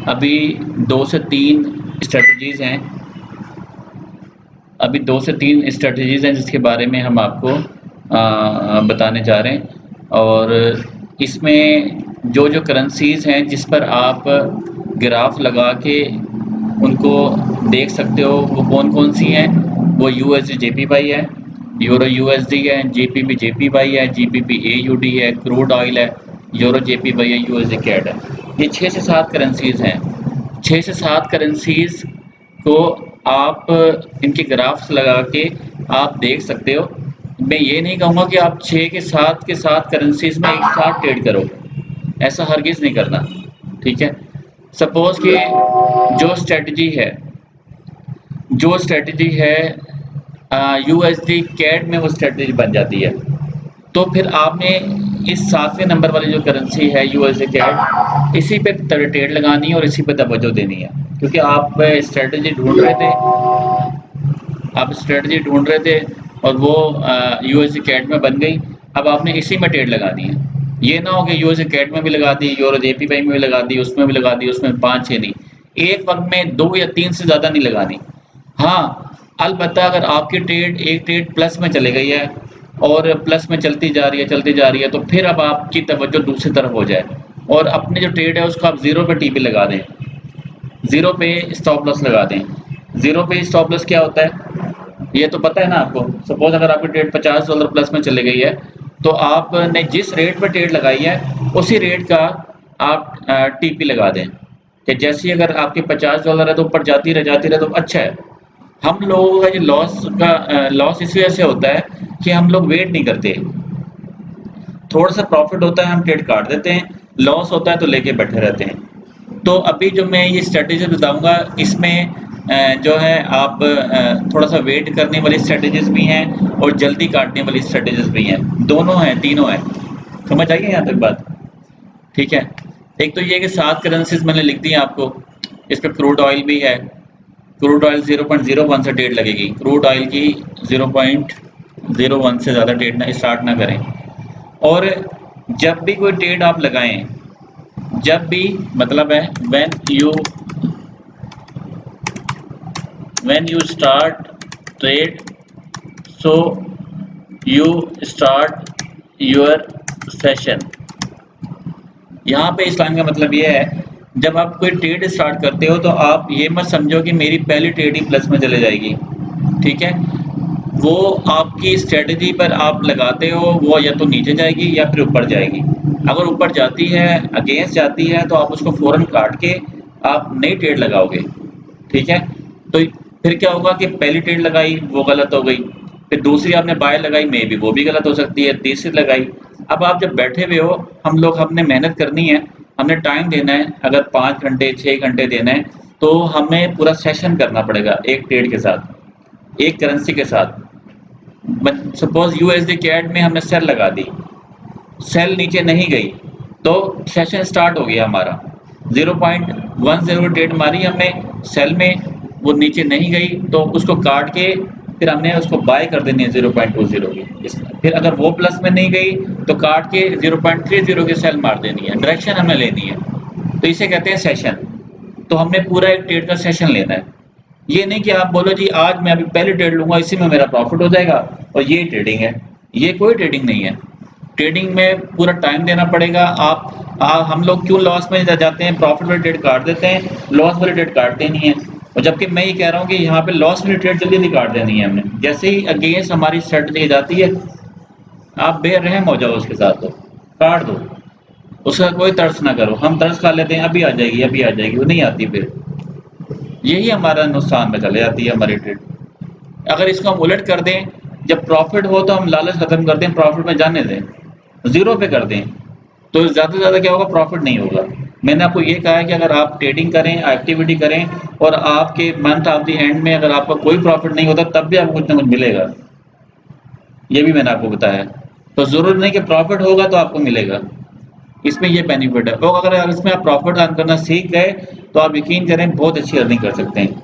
अभी 2 से 3 स्ट्रेटजीज़ हैं, अभी 2 से 3 स्ट्रेटजीज़ हैं जिसके बारे में हम आपको बताने जा रहे हैं। और इसमें जो जो करेंसीज़ हैं जिस पर आप ग्राफ लगा के उनको देख सकते हो वो कौन कौन सी हैं, वो USD JPY है, यूरो USD है, GBP JPY है, GBP AUD है, क्रूड ऑयल है, यूरो JPY है, USD CAD है। ये 6 से 7 करेंसीज़ हैं। 6 से 7 करेंसीज़ को आप इनके ग्राफ्स लगा के आप देख सकते हो। मैं ये नहीं कहूँगा कि आप 6 के साथ करेंसीज़ में एक साथ ट्रेड करो, ऐसा हरगिज़ नहीं करना, ठीक है। सपोज़ कि जो स्ट्रेटजी है USD CAD में वो स्ट्रेटजी बन जाती है, तो फिर आपने इस 7वें नंबर वाली जो करेंसी है USD CAD, इसी पे ट्रेड लगानी है और इसी पे तवज्जो देनी है, क्योंकि आप स्ट्रेटजी ढूंढ रहे थे और वो USD CAD में बन गई। अब आपने इसी में ट्रेड लगानी है। ये ना हो कि USD CAD में भी लगा दी, यूरो JPY में भी लगा दी, उसमें भी लगा दी, उसमें 5-6 नहीं, एक वक्त में 2 या 3 से ज़्यादा नहीं लगानी। हाँ, अलबत्ता अगर आपकी एक ट्रेड प्लस में चली गई है और प्लस में चलती जा रही है, तो फिर अब आपकी तवज्जो दूसरी तरफ हो जाए और अपनी जो ट्रेड है उसको आप ज़ीरो पे TP लगा दें, ज़ीरो पे स्टॉप लॉस लगा दें। ज़ीरो पे स्टॉप लॉस क्या होता है, ये तो पता है ना आपको। सपोज़ अगर आपकी ट्रेड $50 प्लस में चली गई है, तो आपने जिस रेट पर ट्रेड लगाई है उसी रेट का आप TP लगा दें, कि जैसे ही अगर आपके $50 है तो ऊपर जाती रहे तो अच्छा है। हम लोगों का ये लॉस इस वजह से होता है कि हम लोग वेट नहीं करते। थोड़ा सा प्रॉफिट होता है हम ट्रेड काट देते हैं, लॉस होता है तो लेके बैठे रहते हैं। तो अभी जो मैं ये स्ट्रेटेजी बताऊंगा इसमें जो है आप थोड़ा सा वेट करने वाली स्ट्रेटेजीज भी हैं और जल्दी काटने वाली स्ट्रेटेजीज भी हैं, दोनों हैं, तीनों हैं। समझ आइए यहाँ तक बात, ठीक है। एक तो ये कि 7 करेंसीज मैंने लिख दी हैं आपको, इस पर क्रूड ऑयल भी है। क्रूड ऑयल 0.01 से ट्रेड लगेगी, क्रूड ऑयल की 0.01 से ज़्यादा ट्रेड ना स्टार्ट ना करें। और जब भी कोई ट्रेड आप लगाएं, जब भी मतलब है when you start trade, so you start your session। यहाँ पे इस लाइन का मतलब ये है, जब आप कोई ट्रेड स्टार्ट करते हो तो आप ये मत समझो कि मेरी पहली ट्रेड ही प्लस में चले जाएगी, ठीक है। वो आपकी स्ट्रेटजी पर आप लगाते हो, वो या तो नीचे जाएगी या फिर ऊपर जाएगी। अगर ऊपर जाती है, अगेंस्ट जाती है, तो आप उसको फ़ौरन काट के आप नई ट्रेड लगाओगे, ठीक है। तो फिर क्या होगा कि पहली ट्रेड लगाई वो गलत हो गई, फिर दूसरी आपने बाय लगाई, मे बी वो भी गलत हो सकती है, तीसरी लगाई। अब आप जब बैठे हुए हो, हमने मेहनत करनी है, हमने टाइम देना है, अगर 5 घंटे 6 घंटे देना है तो हमें पूरा सेशन करना पड़ेगा एक ट्रेड के साथ, एक करेंसी के साथ। सपोज USD CAD में हमने सेल लगा दी, सेल नीचे नहीं गई तो सेशन स्टार्ट हो गया हमारा। 0.10 ट्रेड मारी हमने सेल में, वो नीचे नहीं गई तो उसको काट के फिर हमने उसको बाय कर देनी है 0.20 की। फिर अगर वो प्लस में नहीं गई तो काट के 0.30 की सेल मार देनी है, डायरेक्शन हमें लेनी है। तो इसे कहते हैं सेशन। तो हमने पूरा एक ट्रेड का सेशन लेना है। ये नहीं कि आप बोलो जी आज मैं अभी पहले ट्रेड लूंगा, इसी में मेरा प्रॉफिट हो जाएगा और ये ट्रेडिंग है। ये कोई ट्रेडिंग नहीं है। ट्रेडिंग में पूरा टाइम देना पड़ेगा। हम लोग क्यों लॉस में जाते हैं, प्रॉफिट वाली ट्रेड काट देते हैं, लॉस वाली ट्रेड काटते नहीं है। और जबकि मैं ये कह रहा हूँ कि यहाँ पे लॉस वाली ट्रेड जल्दी नहीं काट देनी है हमने। जैसे ही अगेंस्ट हमारी स्ट्रेटजी जाती है, आप बेरहम हो जाओ उसके साथ, तो काट दो, उसका कोई तरस ना करो। हम तरस खा लेते हैं, अभी आ जाएगी, वो नहीं आती। फिर यही हमारा नुकसान में चले जाती है हमारी ट्रेड। अगर इसको हम उलट कर दें, जब प्रॉफिट हो तो हम लालच खत्म कर दें, प्रॉफिट में जाने दें, ज़ीरो पे कर दें, तो ज़्यादा से ज़्यादा क्या होगा, प्रॉफिट नहीं होगा। मैंने आपको ये कहा है कि अगर आप ट्रेडिंग करें, एक्टिविटी करें और आपके मंथ ऑफ द एंड में अगर आपका कोई प्रॉफिट नहीं होता तब भी आपको कुछ ना कुछ मिलेगा, ये भी मैंने आपको बताया। तो ज़रूरी नहीं कि प्रॉफिट होगा तो आपको मिलेगा, इसमें ये बेनिफिट है। और अगर इसमें आप प्रॉफिट अर्न करना सीख गए तो आप यकीन करें बहुत अच्छी अर्निंग कर सकते हैं।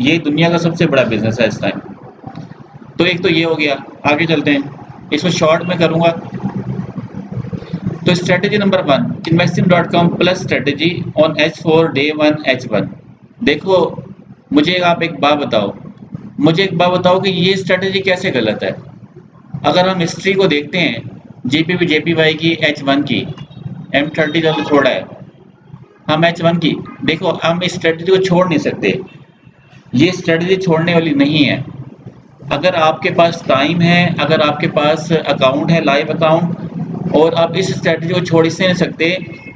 ये दुनिया का सबसे बड़ा बिजनेस है इस टाइम। तो एक तो ये हो गया, आगे चलते हैं। इसमें शॉर्ट में करूँगा। तो strategy number 1 investing.com plus strategy on H4 day 1 H1। देखो मुझे आप एक बात बताओ कि ये स्ट्रेटेजी कैसे गलत है। अगर हम हिस्ट्री को देखते हैं जीपीवी जेपीवाई की H1 की M30 का तो छोड़ा है, हम H1 की देखो, हम इस स्ट्रेटेजी को छोड़ नहीं सकते, ये स्ट्रेटेजी छोड़ने वाली नहीं है। अगर आपके पास टाइम है, अगर आपके पास अकाउंट है, लाइव अकाउंट, और आप इस स्ट्रेटेजी को छोड़ इससे नहीं सकते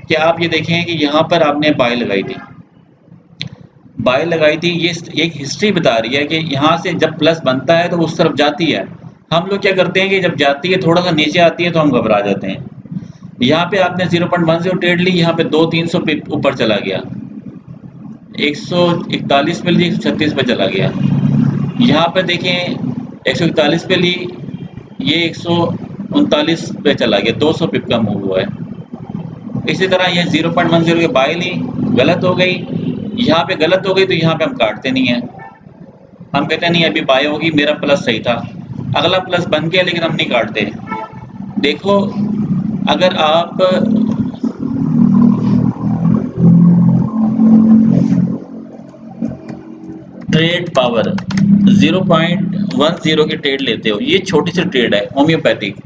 कि आप ये देखें कि यहाँ पर आपने बाय लगाई थी, ये एक हिस्ट्री बता रही है कि यहाँ से जब प्लस बनता है तो उस तरफ जाती है। हम लोग क्या करते हैं कि जब जाती है थोड़ा सा नीचे आती है तो हम घबरा जाते हैं। यहाँ पे आपने 0.10 ट्रेड ली, यहाँ पे 200-300 पिप ऊपर चला गया, 141 पे ली, 136 पे चला गया। यहाँ पे देखें 141 पे ली, ये 139 पे चला गया, 200 पिप का मूव हुआ है। इसी तरह ये 0.10 के बाय ली, गलत हो गई, यहाँ पे गलत हो गई तो यहाँ पे हम काटते नहीं हैं, हम कहते हैं नहीं अभी बाय होगी, मेरा प्लस सही था, अगला प्लस बन गया लेकिन हम नहीं काटते। देखो अगर आप ट्रेड पावर 0.10 की ट्रेड लेते हो, ये छोटी सी ट्रेड है होम्योपैथिक,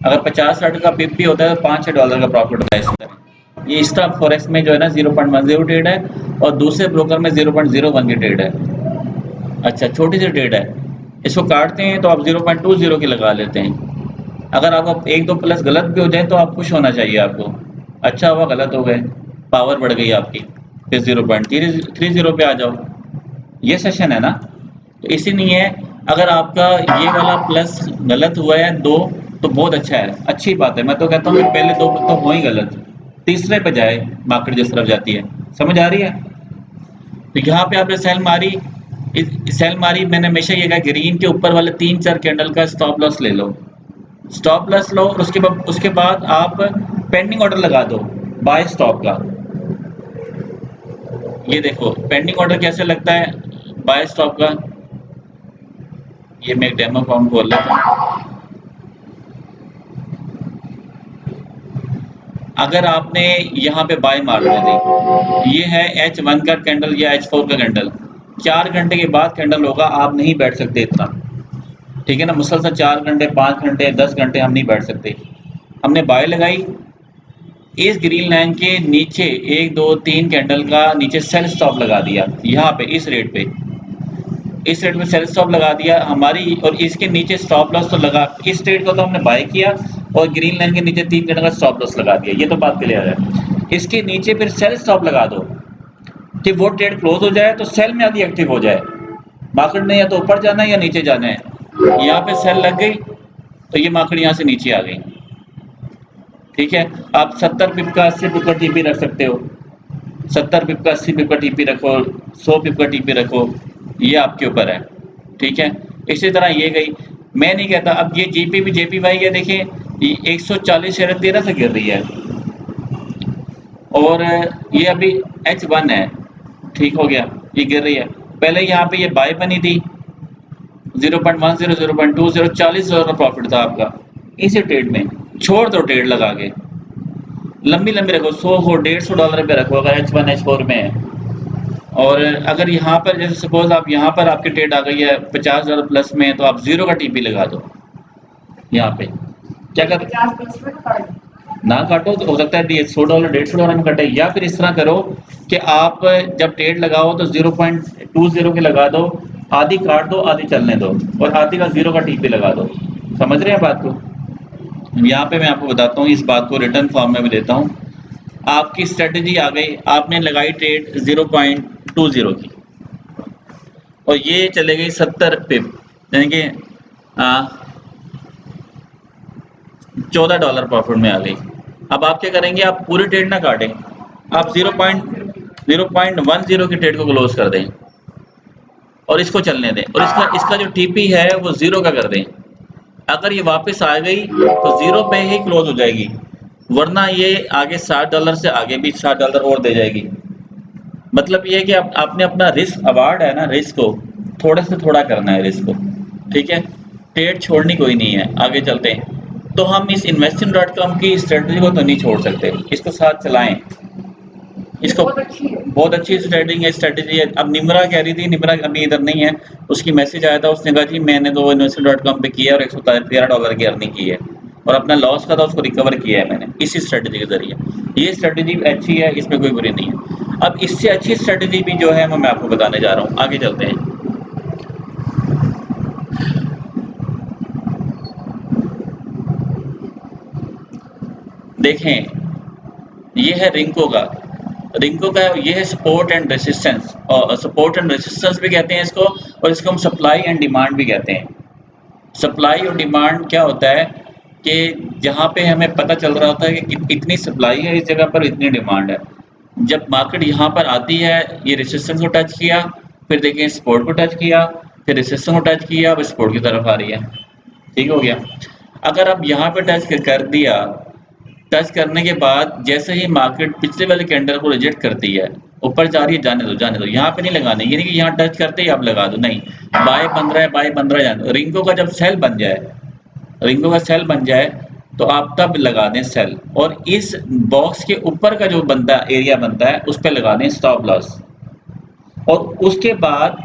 अगर 50-60 का पिप भी होता है तो $5-6 का प्रॉफिट होता है इसका। ये स्टॉक फॉरेक्स में जो है ना 0.10 ट्रेड है और दूसरे ब्रोकर में 0.01 की ट्रेड है। अच्छा छोटी सी ट्रेड है, इसको काटते हैं तो आप 0.20 की लगा लेते हैं। अगर आपका 1-2 प्लस गलत भी हो जाए तो आप खुश होना चाहिए आपको, अच्छा हुआ गलत हो गए, पावर बढ़ गई आपकी, फिर 0.30 पे आ जाओ। ये सेशन है ना, तो इसीलिए अगर आपका ये वाला प्लस गलत हुआ है 2 तो बहुत अच्छा है, अच्छी बात है। मैं तो कहता हूँ कि पहले 2 तो हो ही गलत, तीसरे पे जाए मार्केट जिस तरफ जाती है, समझ आ रही है। तो यहाँ पे आपने सेल मारी, मैंने हमेशा ये कहा ग्रीन के ऊपर वाले 3-4 कैंडल का स्टॉप लॉस ले लो, और उसके बाद आप पेंडिंग ऑर्डर लगा दो बाय स्टॉप का। ये देखो पेंडिंग ऑर्डर कैसे लगता है बाय स्टॉप का, ये मैं एक डेमो फॉर्म खोल लेता हूँ। अगर आपने यहाँ पे बाय मार दी थी, ये है H1 का कैंडल या H4 का कैंडल, 4 घंटे के बाद कैंडल होगा, आप नहीं बैठ सकते इतना, ठीक है ना। मुसलसल 4 घंटे 5 घंटे 10 घंटे हम नहीं बैठ सकते। हमने बाय लगाई, इस ग्रीन लाइन के नीचे 1 2 3 कैंडल का नीचे सेल स्टॉप लगा दिया, यहाँ पे इस रेट में सेल स्टॉप लगा दिया हमारी, और इसके नीचे स्टॉप लॉस तो लगा, इस ट्रेड को तो हमने बाय किया और ग्रीन लाइन के नीचे 3 कैंडल का स्टॉप लॉस लगा दिया, ये तो बात क्लियर है। इसके नीचे फिर सेल स्टॉप लगा दो कि वो ट्रेड क्लोज हो जाए तो सेल में आदि एक्टिव हो जाए, मार्केट ने या तो ऊपर जाना है या नीचे जाना है। यहाँ पे सेल लग गई तो ये मार्केट यहाँ से नीचे आ गई, ठीक है। आप 70 पिप का 80 पिप का टीपी रख सकते हो, 70 पिप का 80 पिप का टीपी रखो, 100 पिप का टीपी रखो, ये आपके ऊपर है, ठीक है। इसी तरह ये गई, मैं नहीं कहता। अब ये जीपीवी जेपीवाई है, देखिए 140 शेयर 13 से गिर रही है, और ये अभी H1 है, ठीक हो गया, ये गिर रही है। पहले यहाँ पे ये बाय बनी थी 0.10 0.20 $40 का प्रॉफिट था आपका इसी ट्रेड में, छोड़ दो ट्रेड लगा के, लंबी रखो, 100 हो $150 पे रखो अगर H1 H4 में है। और अगर यहाँ पर जैसे सपोज आप यहाँ पर आपकी ट्रेड आ गई है $50 प्लस में, तो आप 0 का टीपी लगा दो यहाँ पे, क्या कर ना काटो तो हो सकता है $100 $150 में कटे, या फिर इस तरह करो कि आप जब ट्रेड लगाओ तो 0.20 के लगा दो, आधी काट दो आधी चलने दो, और आधी का 0 का टीपी लगा दो। समझ रहे हैं बात को। यहाँ पे मैं आपको बताता हूँ, इस बात को रिटर्न फॉर्म में भी देता हूँ। आपकी स्ट्रेटेजी आ गई, आपने लगाई ट्रेड 0.20 की और ये चले गई 70 पिप, यानी कि $14 प्रॉफिट में आ गई। अब आप क्या करेंगे, आप पूरी ट्रेड ना काटें, आप 0.10 की ट्रेड को क्लोज कर दें और इसको चलने दें, और इसका जो टीपी है वो 0 का कर दें। अगर ये वापस आ गई तो 0 पे ही क्लोज हो जाएगी, वरना ये आगे $60 से आगे भी $60 और दे जाएगी। मतलब ये है कि आपने अपना रिस्क अवॉइड है ना, रिस्क को थोड़े से थोड़ा करना है रिस्क को, ठीक है। ट्रेड छोड़नी कोई नहीं है। आगे चलते हैं, तो हम इस investing.com की स्ट्रेटजी को तो नहीं छोड़ सकते, इसको साथ चलाएं। इसको बहुत अच्छी स्ट्रेटजी है। अब निम्रा कह रही थी, निम्रा अभी इधर नहीं है, उसकी मैसेज आया था, उसने कहा जी मैंने तो investing.com पे किया और $113 की अर्निंग की है और अपना लॉस का था उसको रिकवर किया है मैंने इसी स्ट्रेटजी के जरिए। ये स्ट्रेटजी अच्छी है, इसमें कोई बुरी नहीं है। अब इससे अच्छी स्ट्रेटजी भी जो है वो मैं आपको बताने जा रहा हूँ, आगे चलते हैं। देखें, ये है रिंको का, ये है सपोर्ट एंड रेसिस्टेंस, और सपोर्ट एंड रेसिस्टेंस भी कहते हैं इसको, और इसको हम सप्लाई एंड डिमांड भी कहते हैं। सप्लाई और डिमांड क्या होता है कि जहाँ पे हमें पता चल रहा होता है कि इतनी सप्लाई है इस जगह पर, इतनी डिमांड है। जब मार्केट यहाँ पर आती है, ये रेसिस्टेंस को टच किया, फिर देखें सपोर्ट को टच किया, फिर रेसिस्टेंस को टच किया, अब सपोर्ट की तरफ आ रही है। ठीक हो गया। अगर अब यहाँ पे टच कर दिया, टच करने के बाद जैसे ही मार्केट पिछले वाले कैंडल को रिजेक्ट करती है, ऊपर जा रही है, जाने दो जाने दो, यहाँ पे नहीं लगाने, ये नहीं कि यहाँ टच करते ही आप लगा दो, नहीं, बाय बन रहा है, बाय बन रहा है, जाने दो। रिंको का जब सेल बन जाए, रिंको का सेल बन जाए तो आप तब लगा दें सेल, और इस बॉक्स के ऊपर का जो बनता एरिया बनता है उस पर लगा दें स्टॉप लॉस। और उसके बाद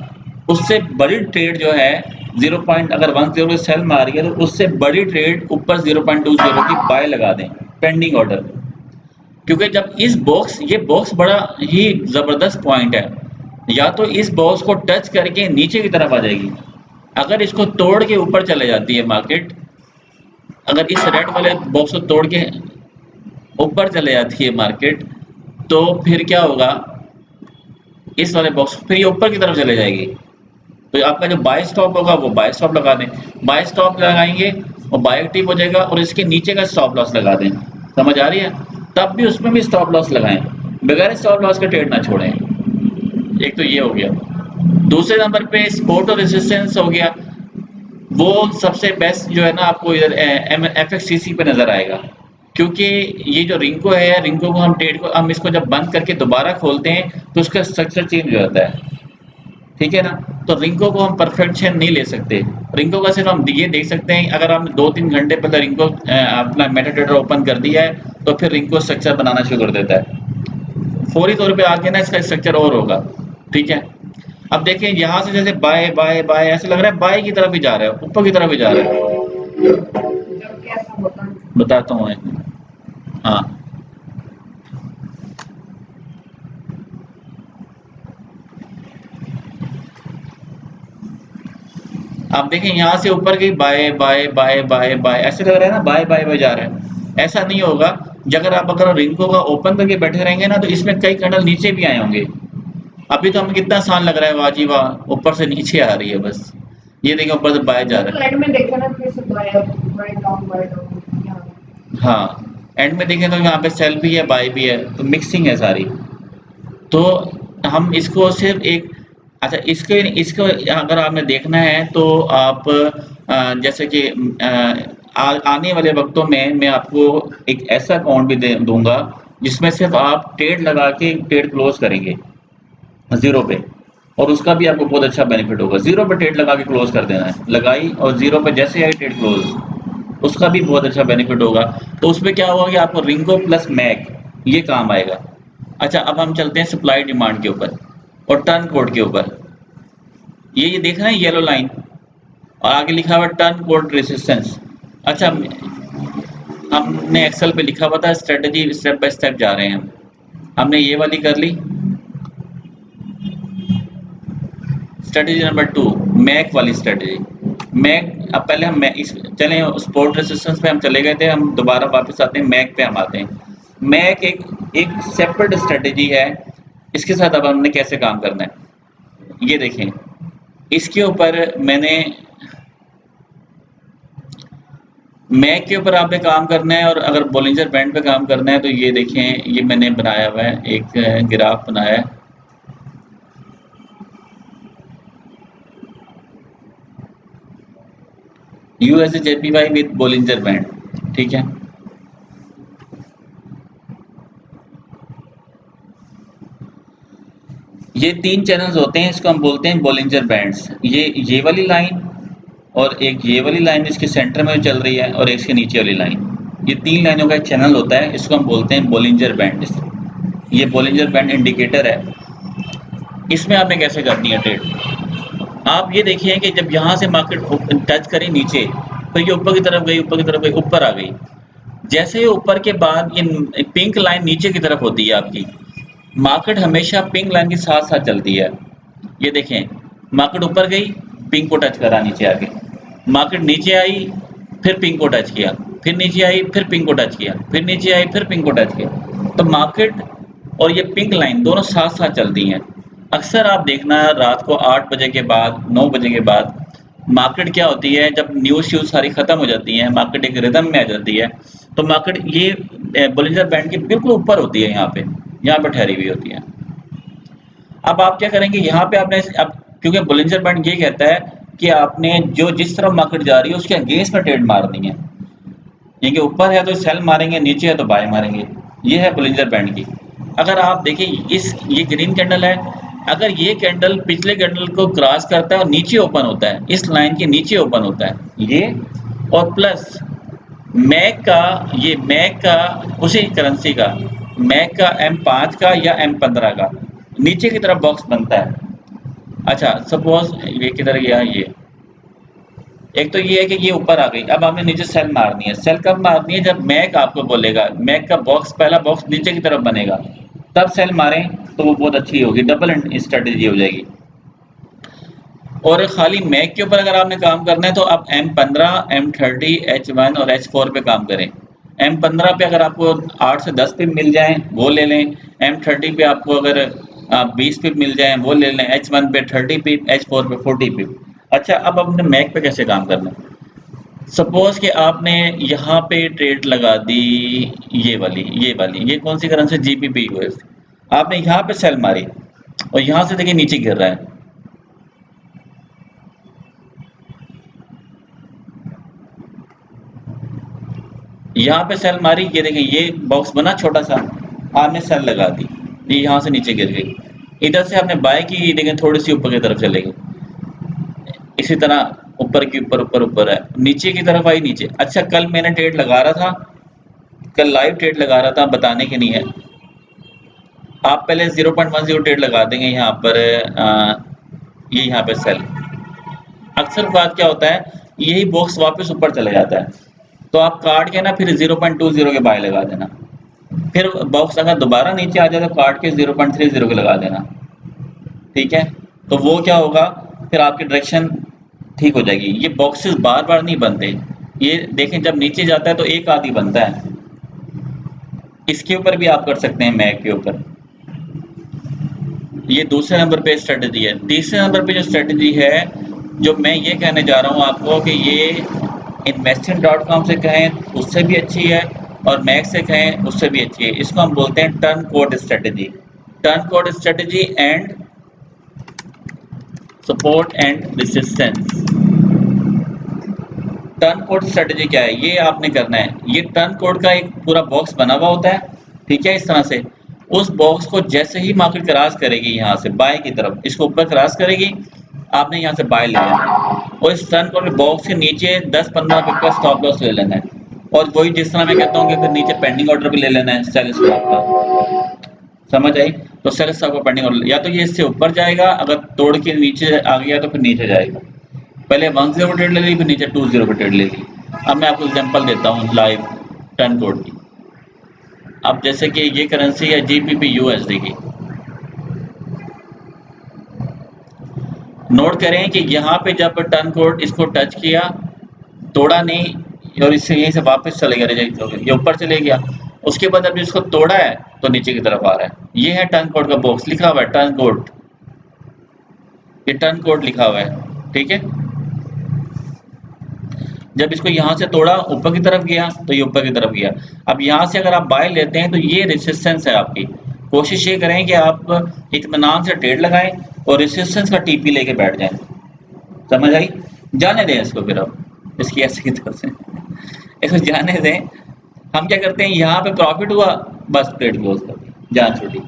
उससे बड़ी ट्रेड जो है 0 पॉइंट, अगर 10 सेल मारी है तो उससे बड़ी ट्रेड ऊपर 0.20 की बाय लगा दें पेंडिंग ऑर्डर। क्योंकि जब इस बॉक्स, ये बॉक्स बड़ा ही जबरदस्त पॉइंट है, या तो इस बॉक्स को टच करके नीचे की तरफ आ जाएगी, अगर इसको तोड़ के ऊपर चले जाती है मार्केट, अगर इस रेड वाले बॉक्स को तोड़ के ऊपर चले जाती है मार्केट, तो फिर क्या होगा, इस वाले बॉक्स फिर ये ऊपर की तरफ चले जाएगी, तो आपका जो बाय स्टॉप होगा वो बाय स्टॉप लगा दें। बाय स्टॉप लगाएंगे और बाय एक्टिव हो जाएगा, और इसके नीचे का स्टॉप लॉस लगा दें। समझ आ रही है? तब भी उसमें भी स्टॉप लॉस लगाएं, बगैर स्टॉप लॉस का ट्रेड ना छोड़ें। एक तो ये हो गया। दूसरे नंबर पे सपोर्ट और रेजिस्टेंस हो गया, वो सबसे बेस्ट जो है ना आपको इधर FXCC पे नजर आएगा, क्योंकि ये जो रिंको है, रिंको को हम ट्रेड को, हम इसको जब बंद करके दोबारा खोलते हैं तो उसका स्ट्रक्चर चेंज हो जाता है। ठीक है ना? तो रिंको को हम परफेक्शन नहीं ले सकते। रिंको का सिर्फ हम ये देख सकते हैं, अगर हमने 2-3 घंटे पहले रिंको अपना मेटाट्रेडर ओपन कर दिया है तो फिर रिंको स्ट्रक्चर बनाना शुरू कर देता है। फौरी तौर पे आगे ना इसका स्ट्रक्चर और होगा। ठीक है। अब देखें यहाँ से जैसे बाय बाय बाय ऐसे लग रहा है बाय की तरफ ही जा रहा है, ऊपर की तरफ ही जा रहा है। बताता हूँ। हाँ, आप देखें यहाँ से ऊपर की बाय बाय बाय बाय बाय ऐसे लग रहा है ना, बाय बाय बाय जा रहा है। ऐसा नहीं होगा। अगर रिंको का ओपन करके बैठे रहेंगे ना, तो इसमें कई कैंडल नीचे भी आए होंगे। अभी तो हमें कितना आसान लग रहा है, वाह जी वाह, ऊपर से नीचे आ रही है बस। ये देखिए ऊपर से बाय जा रहा है। हाँ, एंड में देखें तो यहाँ पे सेल भी है, बाय भी है, तो मिक्सिंग है सारी। तो हम इसको सिर्फ एक, अच्छा इसके इसको अगर आपने देखना है तो आप जैसे कि आने वाले वक्तों में मैं आपको एक ऐसा अकाउंट भी दे दूंगा जिसमें सिर्फ आप ट्रेड लगा के ट्रेड क्लोज करेंगे जीरो पे, और उसका भी आपको बहुत अच्छा बेनिफिट होगा। जीरो पे ट्रेड लगा के क्लोज कर देना है, लगाई और जीरो पे जैसे आई ट्रेड क्लोज, उसका भी बहुत अच्छा बेनिफिट होगा। तो उसमें क्या होगा कि आपको रिंगो प्लस मैक ये काम आएगा। अच्छा, अब हम चलते हैं सप्लाई डिमांड के ऊपर और टर्न कोड के ऊपर। ये देख रहे हैं येलो लाइन, और आगे लिखा हुआ टर्न कोड रेसिस्टेंस। अच्छा, हमने एक्सेल पे लिखा हुआ था स्ट्रेटजी, स्टेप बाय स्टेप जा रहे हैं हम। हमने ये वाली कर ली, स्ट्रेटजी नंबर 2, मैक वाली स्ट्रेटजी। मैक, अब पहले हम इस चले स्पोर्ट रेसिस्टेंस पे हम चले गए थे, हम दोबारा वापस आते हैं मैक पे, हम आते हैं। मैक एक एक सेपरेट स्ट्रेटजी है। इसके साथ अब हमने कैसे काम करना है ये देखें। इसके ऊपर मैंने, मैक के ऊपर आपने काम करना है, और अगर बॉलिंजर बैंड पे काम करना है तो ये देखें, ये मैंने बनाया हुआ है, एक ग्राफ बनाया है। USD/JPY with Bollinger band. ठीक है, ये 3 चैनल्स होते हैं, इसको हम बोलते हैं बॉलिंजर बैंड्स। ये वाली लाइन, और एक ये वाली लाइन इसके सेंटर में चल रही है और एक इसके नीचे वाली लाइन। ये 3 लाइनों का एक चैनल होता है, इसको हम बोलते हैं बोलिंजर बैंड। ये बोलिंजर बैंड इंडिकेटर है। इसमें आपने कैसे करनी है ट्रेड, आप ये देखिए कि जब यहाँ से मार्केट टच करी नीचे तो ये ऊपर की तरफ गई, ऊपर की तरफ गई, ऊपर आ गई। जैसे ही ऊपर के बाद ये पिंक लाइन नीचे की तरफ होती है आपकी, मार्केट हमेशा पिंक लाइन के साथ साथ चलती है। ये देखें, मार्केट ऊपर गई, पिंक को टच करा नीचे आके, मार्केट नीचे आई, फिर पिंक को टच किया, फिर नीचे आई, फिर पिंक को टच किया, फिर नीचे आई, फिर पिंक को टच किया। तो मार्केट और ये पिंक लाइन दोनों साथ साथ चलती हैं। अक्सर आप देखना रात को 8 बजे के बाद, 9 बजे के बाद मार्केट क्या होती है, जब न्यूज़ श्यूज़ सारी ख़त्म हो जाती है, मार्केट एक रिदम में आ जाती है, तो मार्केट ये बोलिंजर बैंड के बिल्कुल ऊपर होती है, यहाँ पे ठहरी हुई होती है। अब आप क्या करेंगे, यहाँ पे आपने अब क्योंकि बोलिंजर बैंड ये कहता है कि आपने जो जिस तरफ मार्केट जा रही है उसके अगेंस्ट में ट्रेड मारनी है। यानी कि ऊपर है तो सेल मारेंगे, नीचे है तो बाय मारेंगे। ये है बोलिंजर बैंड की। अगर आप देखें ये ग्रीन कैंडल है, अगर ये कैंडल पिछले कैंडल को क्रॉस करता है और नीचे ओपन होता है, इस लाइन के नीचे ओपन होता है ये, और प्लस मैक का उसी करेंसी का, मैक का M5 का या M15 का नीचे की तरफ बॉक्स बनता है। अच्छा सपोज ये किधर गया, ये एक तो ये है कि ये ऊपर आ गई। अब आपने नीचे सेल मारनी है। सेल कब मारनी है, जब मैक आपको बोलेगा, मैक का बॉक्स पहला बॉक्स नीचे की तरफ बनेगा, तब सेल मारें तो वो बहुत अच्छी होगी, डबल स्ट्रेटेजी हो जाएगी। और खाली मैक के ऊपर अगर आपने काम करना है तो आप M15, M30, H1 और H4 पे काम करें। M15 पे अगर आपको 8 से 10 पिप मिल जाएं वो ले लें, M30 पे आपको अगर 20 पिप मिल जाएं वो ले लें, H1 पे 30 पिप, H4 पे 40 पिप। अच्छा, अब अपने मैक पे कैसे काम करना है, सपोज कि आपने यहाँ पे ट्रेड लगा दी, ये कौन सी करेंसी, GBP USD। आपने यहाँ पे सेल मारी और यहाँ से देखिए नीचे गिर रहा है, यहाँ पे सेल मारी, ये देखें ये बॉक्स बना छोटा सा, आपने सेल लगा दी, ये यहाँ से नीचे गिर गई। इधर से आपने बाय की, देखें थोड़ी सी ऊपर की तरफ चलेगी, इसी तरह ऊपर की ऊपर ऊपर ऊपर है, नीचे की तरफ आई नीचे। अच्छा, कल मैंने ट्रेड लगा रहा था, कल लाइव ट्रेड लगा रहा था, बताने की नहीं है। आप पहले 0.10 ट्रेड लगा देंगे यहाँ पर, ये यहाँ पे सेल। अक्सर बात क्या होता है, यही बॉक्स वापस ऊपर चले जाता है, तो आप काट के ना फिर 0.20 के बाय लगा देना। फिर बॉक्स अगर दोबारा नीचे आ जाए तो काट के 0.30 के लगा देना। ठीक है, तो वो क्या होगा, फिर आपकी डायरेक्शन ठीक हो जाएगी। ये बॉक्सेस बार बार नहीं बनते, ये देखें जब नीचे जाता है तो एक आधी बनता है। इसके ऊपर भी आप कर सकते हैं, मैक के ऊपर। ये दूसरे नंबर पे स्ट्रेटजी है। तीसरे नंबर पे जो स्ट्रेटजी है, जो मैं ये कहने जा रहा हूँ आपको, कि ये investing.com से कहें उससे भी अच्छी है और मैक से कहें उससे भी अच्छी है। इसको हम बोलते हैं turn code strategy. Turn code strategy and support and resistance. Turn code strategy क्या है, ये आपने करना है। ये टर्न कोड का एक पूरा बॉक्स बना हुआ होता है, ठीक है, इस तरह से। उस बॉक्स को जैसे ही मार्केट क्रॉस करेगी यहाँ से बाय की तरफ, इसको ऊपर क्रॉस करेगी, आपने यहाँ से बाय ले लेना है और इस टर्न कोड बॉक्स के नीचे 10-15 पिप का स्टॉप लॉस ले लेना है। और वही जिस तरह मैं कहता हूँ कि फिर नीचे पेंडिंग ऑर्डर भी ले लेना है, सेल स्टॉप का। समझ आई? तो सेल स्टॉप का पेंडिंग ऑर्डर, या तो ये इससे ऊपर जाएगा, अगर तोड़ के नीचे आ गया तो फिर नीचे जाएगा। पहले 10 पर ट्रेड ले ली, फिर नीचे 20 पर ट्रेड ले ली। अब मैं आपको एग्जांपल देता हूँ लाइव टर्न कोड की। अब जैसे कि ये करेंसी है GBP USD की, नोट करें कि यहाँ पे जब टर्न कोड इसको टच किया, तोड़ा नहीं और इससे यहीं से वापस चले गया, रिजेक्ट हो गया, ये ऊपर चले गया। उसके बाद अब इसको तोड़ा है तो नीचे की तरफ आ रहा है। ये है टर्न कोड का बॉक्स, लिखा हुआ है टर्न कोड, ये टर्न कोड लिखा हुआ है, ठीक है। जब इसको यहाँ से तोड़ा, ऊपर की तरफ गया तो ये ऊपर की तरफ गया। अब यहाँ से अगर आप बाय लेते हैं तो ये रेजिस्टेंस है आपकी। कोशिश ये करें कि आप इत्मीनान से ट्रेड लगाएं और रेजिस्टेंस का TP लेके बैठ जाएं। समझ आई? जाने दें इसको, फिर अब इसकी ऐसे की तरफ से इसको जाने दें। हम क्या करते हैं, यहाँ पे प्रॉफिट हुआ, बस ट्रेड क्लोज कर दी, जान छूटी।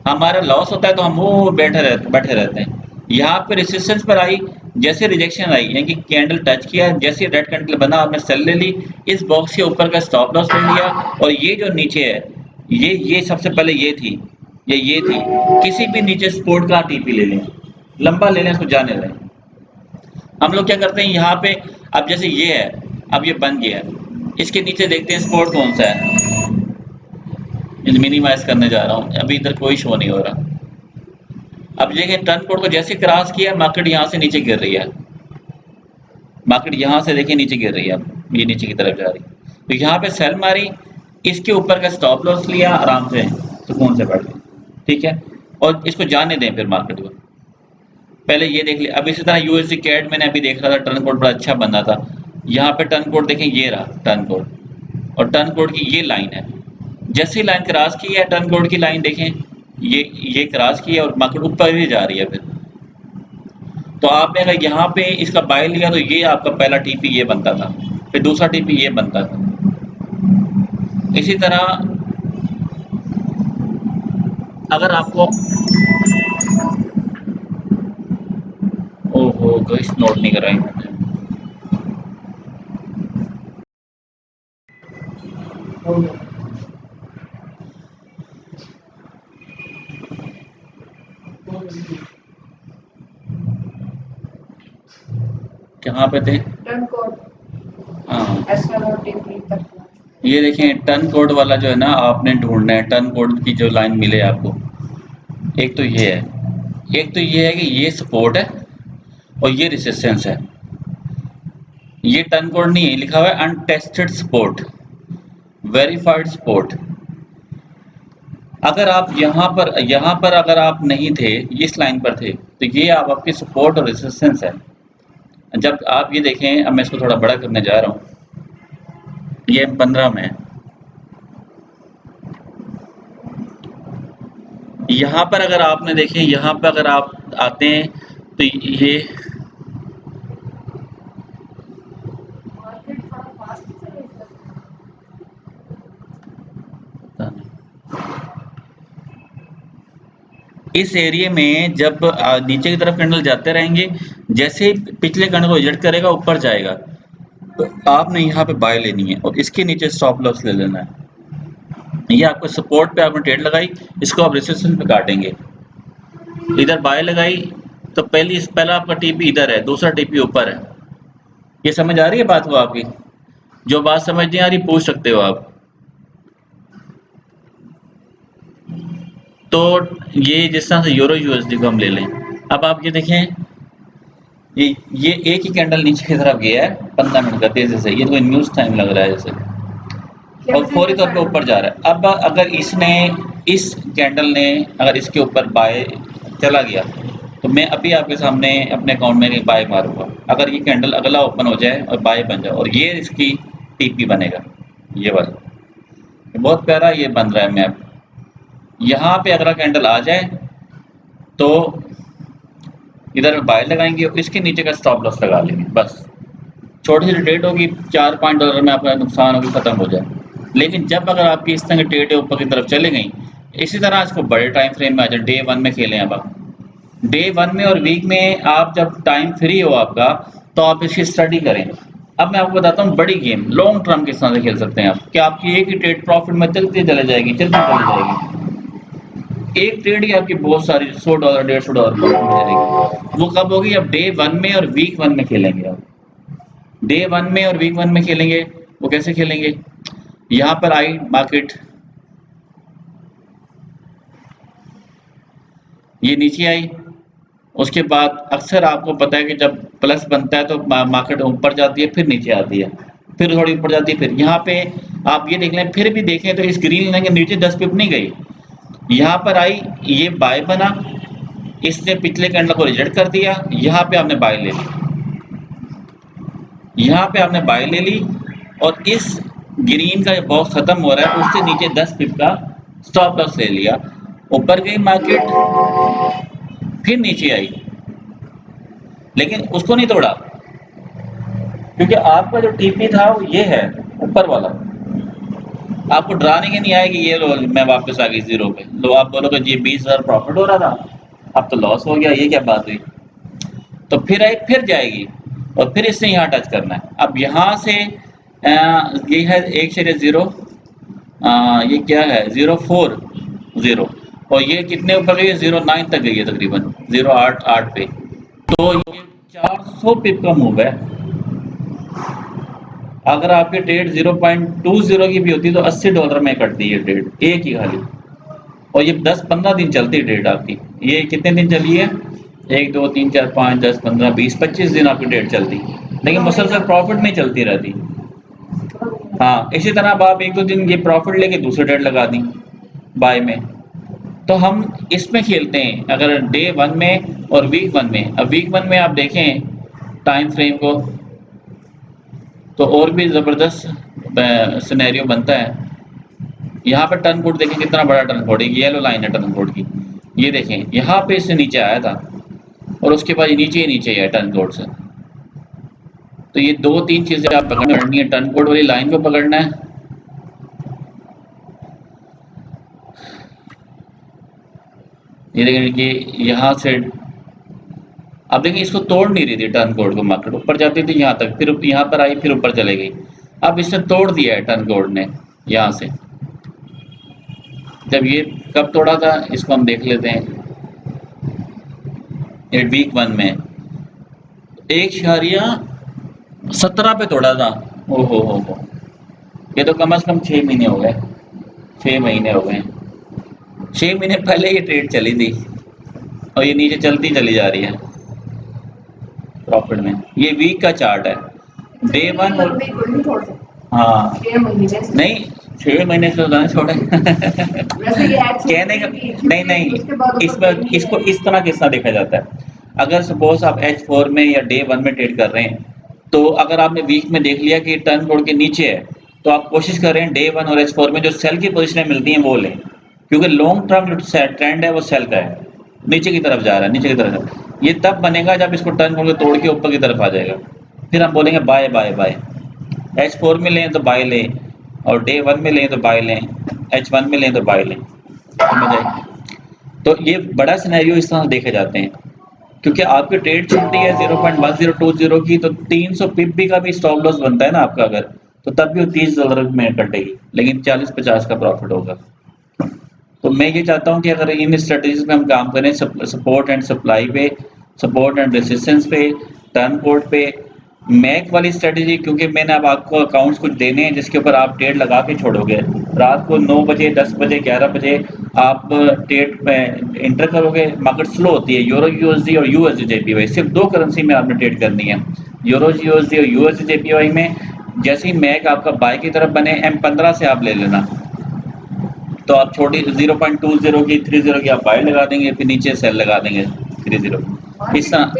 हमारा लॉस होता है तो हम वो बैठे रहते हैं। यहाँ पे रेजिस्टेंस पर आई, जैसे रिजेक्शन आई यानी कि कैंडल टच किया, जैसे रेड कैंडल बना आपने सेल ले ली, इस बॉक्स के ऊपर का स्टॉप लॉस ले लिया, और ये जो नीचे है ये सबसे पहले ये थी, ये थी, किसी भी नीचे सपोर्ट का टीपी ले लें, लंबा ले लें, इसको जाने दें। हम लोग क्या करते हैं यहाँ पे, अब जैसे ये है, अब ये बन गया है, इसके नीचे देखते हैं सपोर्ट कौन सा है, मिनिमाइज करने जा रहा हूँ, अभी इधर कोई शो नहीं हो रहा। अब देखें टर्न कोड को जैसे क्रॉस किया, मार्केट यहाँ से नीचे गिर रही है, मार्केट यहाँ से देखिए नीचे गिर रही है, अब ये नीचे की तरफ जा रही है, तो यहाँ पे सेल मारी, इसके ऊपर का स्टॉप लॉस लिया, आराम से सुकून से बढ़ गई, ठीक है, और इसको जाने दें फिर मार्केट को, पहले ये देख लिया। अब इसी तरह यूएसडी कैट मैंने अभी देख रहा था, टर्न कोड बड़ा अच्छा बना था, यहाँ पे टर्न कोड देखें, ये रहा टर्न कोड, और टर्न कोड की ये लाइन है, जैसे ही लाइन क्रॉस की है, टर्न कोड की लाइन देखें, ये क्रॉस की है और मार्केट ऊपर ही जा रही है। फिर तो आपने अगर यहाँ पे इसका बाय लिया तो ये आपका पहला टीपी ये बनता था, फिर दूसरा टीपी ये बनता था। इसी तरह अगर आपको ओहो गइस नोट नहीं कराई मैंने, कहाँ पे थे? हाँ ये देखें टर्न कोड वाला जो है ना, आपने ढूंढना है टर्न कोड की जो लाइन मिले आपको। एक तो ये है, एक तो ये है कि ये सपोर्ट है और ये रेजिस्टेंस है। ये टर्न कोड नहीं है, लिखा हुआ है अनटेस्टेड सपोर्ट, वेरीफाइड सपोर्ट। अगर आप यहाँ पर अगर आप नहीं थे, इस लाइन पर थे, तो ये आपकी सपोर्ट और रेजिस्टेंस है। जब आप ये देखें, अब मैं इसको थोड़ा बड़ा करने जा रहा हूँ, ये 15 में है, यहाँ पर अगर आपने देखें, यहाँ पर अगर आप आते हैं तो ये इस एरिया में जब नीचे की तरफ कैंडल जाते रहेंगे, जैसे ही पिछले कैंडल को रिजेक्ट करेगा ऊपर जाएगा, तो आपने यहाँ पे बाय लेनी है और इसके नीचे स्टॉप लॉस ले लेना है। ये आपको सपोर्ट पे आपने ट्रेड लगाई, इसको आप रेजिस्टेंस पे काटेंगे, इधर बाय लगाई तो पहला आपका टीपी इधर है, दूसरा टीपी ऊपर है। ये समझ आ रही है बात को आपकी? जो बात समझ नहीं आ रही पूछ सकते हो आप। तो ये जिस तरह से यूरो यूएसडी को हम ले लें, अब आप ये देखें, ये एक ही कैंडल नीचे की तरफ गया है 15 मिनट का तेजी से, ये तो न्यूज़ टाइम लग रहा है जैसे, और फौरी तौर पे ऊपर जा रहा है। अब अगर इस कैंडल ने अगर इसके ऊपर बाय चला गया, तो मैं अभी आपके सामने अपने अकाउंट में बाय मारूंगा। अगर ये कैंडल अगला ओपन हो जाए और बाय बन जाए, और ये इसकी टीपी बनेगा, ये वाला बहुत प्यारा ये बन रहा है मैप। यहाँ पे अगला कैंडल आ जाए तो इधर बाय लगाएंगे और इसके नीचे का स्टॉप लॉस लगा लेंगे, बस छोटी सी ट्रेड होगी, $4-5 में आपका नुकसान होगी, खत्म हो जाए। लेकिन जब अगर आपकी इस तरह की ट्रेड ऊपर की तरफ चले गई, इसी तरह इसको बड़े टाइम फ्रेम में आ जाए, डे 1 में खेलें। अब आप डे 1 में और वीक में आप जब टाइम फ्री हो आपका, तो आप इसकी स्टडी करें। अब मैं आपको बताता हूँ बड़ी गेम लॉन्ग टर्म किस तरह से खेल सकते हैं आप, कि आपकी एक ही ट्रेड प्रॉफिट में चलती चले जाएगी, चलती चली जाएगी। एक ट्रेड की आपकी बहुत सारी $100 $150 प्रॉफिट मिलेगी। वो कब होगी? अब डे 1 में और वीक 1 में खेलेंगे आप। डे 1 में और वीक 1 में खेलेंगे। वो कैसे खेलेंगे? यहाँ पर आई मार्केट, ये नीचे आई, उसके बाद अक्सर आपको पता है कि जब प्लस बनता है तो मार्केट ऊपर जाती है, फिर नीचे आती है, फिर थोड़ी ऊपर जाती है, फिर यहाँ पे आप ये देख लें, फिर भी देखें तो इस ग्रीन लाइन के नीचे 10 पिप नहीं गई, यहाँ पर आई, ये बाय बना, इसने पिछले कैंडल को रिजेक्ट कर दिया, यहाँ पे आपने बाय ले ली, यहाँ पे आपने बाय ले ली, और इस ग्रीन का बॉक्स खत्म हो रहा है, उससे नीचे 10 पिप का स्टॉप लॉस ले लिया, ऊपर गई मार्केट, फिर नीचे आई, लेकिन उसको नहीं तोड़ा, क्योंकि आपका जो टीपी था वो ये है ऊपर वाला। आपको डराने के नहीं आएगी, ये लो मैं वापस आ गई जीरो पे, लो आप बोलोगे जी 20,000 प्रॉफिट हो रहा था, अब तो लॉस हो गया, ये क्या बात हुई? तो फिर आई फिर जाएगी और फिर इसने यहाँ टच करना है। अब यहाँ से ये है 1/0, ये क्या है 040 और ये कितने ऊपर गई है 09 तक गई है तकरीबन 088 पे। तो ये 400 पिप का मूव है। अगर आपकी ट्रेड 0.20 की भी होती तो $80 में कटती है ट्रेड एक ही खाली। और ये 10-15 दिन चलती है ट्रेड आपकी। ये कितने दिन चली है? 1 2 3 4 5 10 15 20 25 दिन आपकी ट्रेड चलती, लेकिन मुसलसल प्रॉफिट में चलती रहती। हाँ, इसी तरह अब आप 1-2 दिन ये प्रॉफिट लेके दूसरी ट्रेड लगा दी बाय में। तो हम इसमें खेलते हैं अगर डे 1 में और वीक 1 में। अब वीक 1 में आप देखें टाइम फ्रेम को तो और भी ज़बरदस्त सिनेरियो बनता है। यहाँ पर टर्न कोड देखें कितना बड़ा टर्न कोड है, येलो लाइन है टर्न कोड की। ये देखें यहाँ पे इससे नीचे आया था और उसके बाद नीचे ही नीचे है टर्न कोड से। तो ये 2-3 चीज़ें आप पकड़नी है, टर्न कोड वाली लाइन को पकड़ना है। ये देखें कि यहाँ से अब देखिए इसको तोड़ नहीं रही थी टर्न कोड को, मार्केट ऊपर जाती थी यहाँ तक, फिर यहाँ पर आई, फिर ऊपर चले गई। अब इसने तोड़ दिया है टर्न कोड ने यहाँ से। जब ये कब तोड़ा था इसको हम देख लेते हैं। ये वीक 1 में 1.17 पे तोड़ा था। ओहो हो, ये तो कम से कम 6 महीने हो गए, 6 महीने हो गए। 6 महीने पहले ये ट्रेड चली थी और ये नीचे चलती चली जा रही है प्रॉफिट में। ये वीक का चार्ट है डे 1 और हाँ नहीं 6 महीने से ज़्यादा छोड़े कहने का नहीं इसको इस तरह किस देखा जाता है। अगर सपोज आप H4 में या डे 1 में ट्रेड कर रहे हैं तो अगर आपने वीक में देख लिया कि टर्न कोड के नीचे है तो आप कोशिश कर रहे हैं डे 1 और H4 में जो सेल की पोजीशनें मिलती हैं वो लें, क्योंकि लॉन्ग टर्म जो ट्रेंड है वो सेल का है, नीचे की तरफ जा रहा है, नीचे की तरफ। ये तब बनेगा जब इसको टर्न कोड तोड़ के ऊपर की तरफ आ जाएगा, फिर हम बोलेंगे बाय बाय बाय। H4 में लें तो बाय लें और डे 1 में लें तो बाय लें, H1 में लें तो बाय लें, समझ आए? तो ये बड़ा सिनेरियो इस तरह देखे जाते हैं, क्योंकि आपकी ट्रेड छूटती है 0.1020 की तो 300 पिप भी का भी स्टॉप लॉस बनता है ना आपका, अगर तो तब भी वो $30 में कटेगी, लेकिन 40-50 का प्रॉफिट होगा। तो मैं ये चाहता हूँ कि अगर इन स्ट्रेटजीज पे हम काम करें, सपोर्ट एंड सप्लाई पे, सपोर्ट एंड रेजिस्टेंस पे, टर्न कोड पे, मैक वाली स्ट्रेटजी, क्योंकि मैंने अब आपको अकाउंट्स कुछ देने हैं जिसके ऊपर आप ट्रेड लगा के छोड़ोगे। रात को 9 बजे 10 बजे 11 बजे आप ट्रेड इंटर करोगे, मार्केट स्लो होती है। यूरो यूएसडी और यूएसडी जेपीवाई सिर्फ 2 करेंसी में आपने ट्रेड करनी है, यूरो यूएसडी और यूएसडी जेपीवाई में। जैसे ही मैक आपका बाय की तरफ बने M15 से आप ले लेना, तो आप छोटी 0.20 की 30 की आप बाय लगा देंगे, फिर नीचे सेल लगा देंगे 30 इस तरह।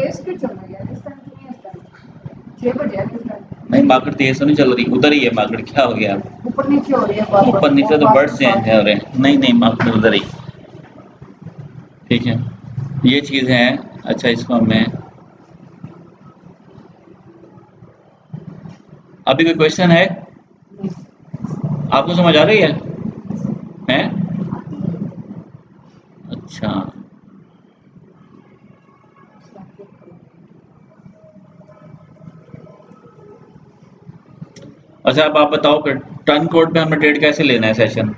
नहीं मार्केट तेज तो नहीं चल रही, उधर ही है मार्केट, क्या हो गया? ऊपर नीचे हो रही है, ऊपर नीचे तो बर्ड्स चेंज हो रहे हैं। नहीं मार्केट उधर ही ठीक है, ये चीज़ है। अच्छा इसको मैं अभी कोई क्वेश्चन है आपको समझ आ रही है? हैं? अच्छा अच्छा, अब आप बताओ फिर टर्न कोड पे हमें ट्रेड कैसे लेना है सेशन?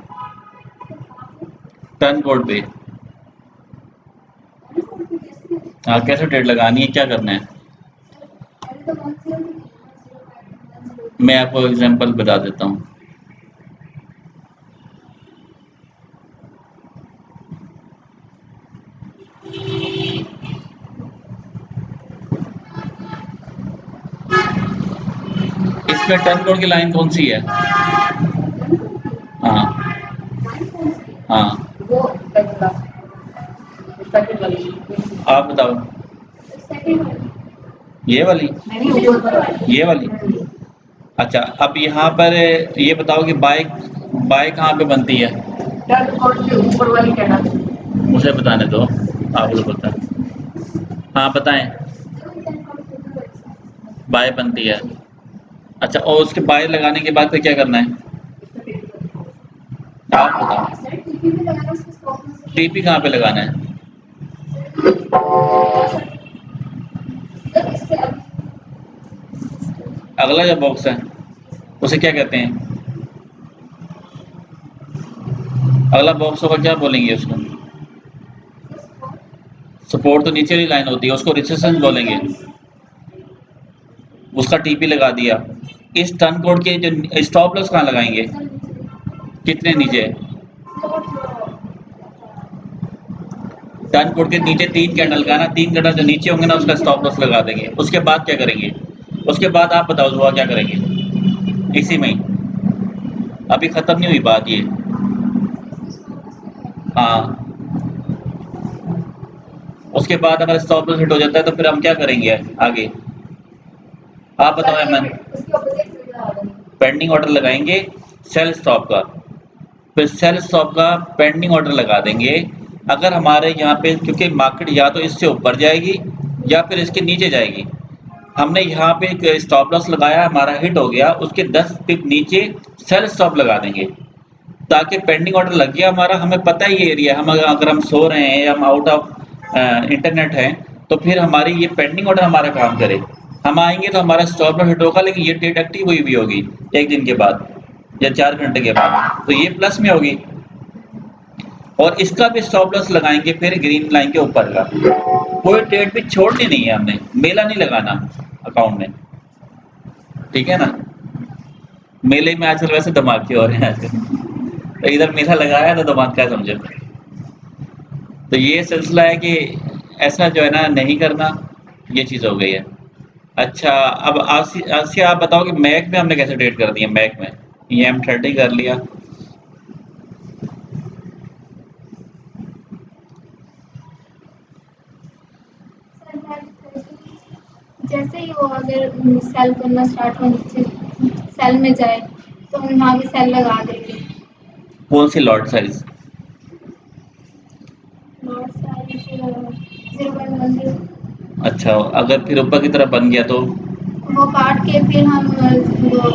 टर्न कोड पे हाँ, कैसे ट्रेड लगानी है, क्या करना है? मैं आपको एग्जांपल बता देता हूँ। इसमें टर्न कोड की लाइन कौन सी है? हाँ हाँ, आप बताओ। ये वाली? ये वाली? अच्छा, अब यहाँ पर ये बताओ कि बाइक बाय कहाँ पे बनती है? मुझे बताने दो, आप लोग बताएं। हाँ बताएं। बाय बनती है। अच्छा, और उसके बाय लगाने के बाद फिर क्या करना है? आप बताओ। टीपी कहाँ पे लगाना है? अगला जो बॉक्स है उसे क्या कहते हैं? अगला बॉक्स होगा, क्या बोलेंगे उसको? सपोर्ट तो नीचे वाली लाइन होती है, उसको रेजिस्टेंस बोलेंगे। उसका टीपी लगा दिया। इस टर्न कोड के जो स्टॉप लॉस कहाँ लगाएंगे? कितने नीचे? टर्न कोड के नीचे 3 कैंडल का ना, 3 कैंडल जो नीचे होंगे ना उसका स्टॉप लॉस लगा देंगे। उसके बाद क्या करेंगे? उसके बाद आप बताओ दुआ क्या करेंगे? इसी में ही, अभी खत्म नहीं हुई बात ये। हाँ, उसके बाद अगर स्टॉप लॉस हिट हो जाता है तो फिर हम क्या करेंगे आगे? आप बताओ एमन। पेंडिंग ऑर्डर लगाएंगे सेल स्टॉप का, फिर सेल स्टॉप का पेंडिंग ऑर्डर लगा देंगे। अगर हमारे यहाँ पे, क्योंकि मार्केट या तो इससे ऊपर जाएगी या फिर इसके नीचे जाएगी, हमने यहाँ पे एक स्टॉप लॉस लगाया, हमारा हिट हो गया, उसके 10 पिप नीचे सेल स्टॉप लगा देंगे ताकि पेंडिंग ऑर्डर लग गया हमारा, हमें पता है ये एरिया, हम अगर हम सो रहे हैं या हम आउट ऑफ इंटरनेट है तो फिर हमारी ये पेंडिंग ऑर्डर हमारा काम करे। हम आएंगे तो हमारा स्टॉप लॉस हिट होगा, लेकिन ये ट्रेड एक्टिव हुई भी होगी 1 दिन के बाद या 4 घंटे के बाद, तो ये प्लस में होगी। और इसका भी स्टॉप लॉस लगाएंगे फिर ग्रीन लाइन के ऊपर का। कोई ट्रेड भी छोड़नी नहीं है हमने, मेला नहीं लगाना अकाउंट में, ठीक है ना? मेले में आजकल वैसे धमाके हो रहे हैं आजकल, तो इधर मेला लगाया तो धमाका समझो। तो ये सिलसिला है कि ऐसा जो है ना नहीं करना, ये चीज़ हो गई है। अच्छा, अब आसिया आप बताओ कि मैक में हमने कैसे ट्रेड कर दिया? मैक में ये M30 कर लिया। जैसे ही वो अगर सेल करना स्टार्ट हो, नीचे सेल में जाए तो हम वहाँ भी सेल लगा देंगे। कौन see lot size? Lot size 0.10। अच्छा, अगर फिर ऊपर की तरफ बन गया तो वो काट के फिर हम वो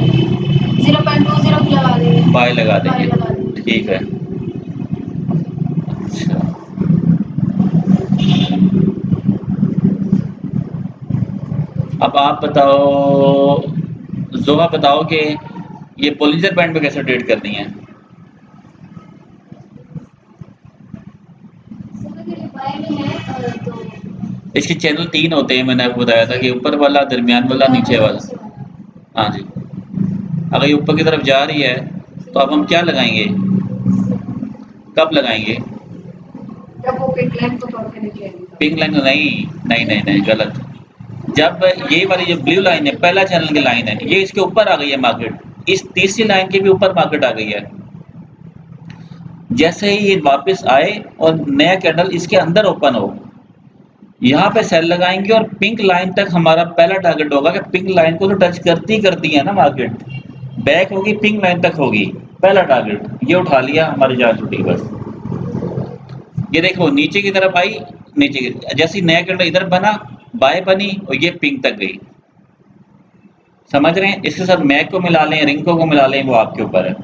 0.20 लगा देंगे। बाय लगा बाय देंगे। लगा देंगे। ठीक है। अच्छा, अब आप बताओ, जोहा बताओ कि ये पोलिजर बैंड में कैसे ट्रेड करनी है? बाय में है तो इसके चैनल 3 होते हैं, मैंने आपको बताया था कि ऊपर वाला, दरमियान वाला, नीचे वाला। नीचे वाला। हाँ जी। अगर ये ऊपर की तरफ जा रही है तो अब हम क्या लगाएंगे? कब लगाएंगे? जब वो पिंक लाइन को तोड़ के निकलेगी पिंक लाइन नहीं, नहीं नहीं नहीं, गलत। जब ये वाली जो ब्लू लाइन है, पहला चैनल की लाइन है, ये इसके ऊपर आ गई है मार्केट, इस तीसरी लाइन के भी ऊपर मार्केट आ गई है। जैसे ही ये वापस आए और नया कैंडल इसके अंदर ओपन हो, यहाँ पे सेल लगाएंगे और पिंक लाइन तक हमारा पहला टारगेट होगा कि पिंक लाइन को तो टच करती है ना मार्केट, बैक होगी पिंक लाइन तक होगी, पहला टारगेट ये उठा लिया, हमारी जान छुट्टी बस। ये देखो नीचे की तरफ आई, नीचे की जैसे ही नया कैंडल इधर बना, बाय बनी और ये पिंक तक गई। समझ रहे हैं? इसके साथ मैक को मिला लें, रिंको को मिला लें, वो आपके ऊपर है।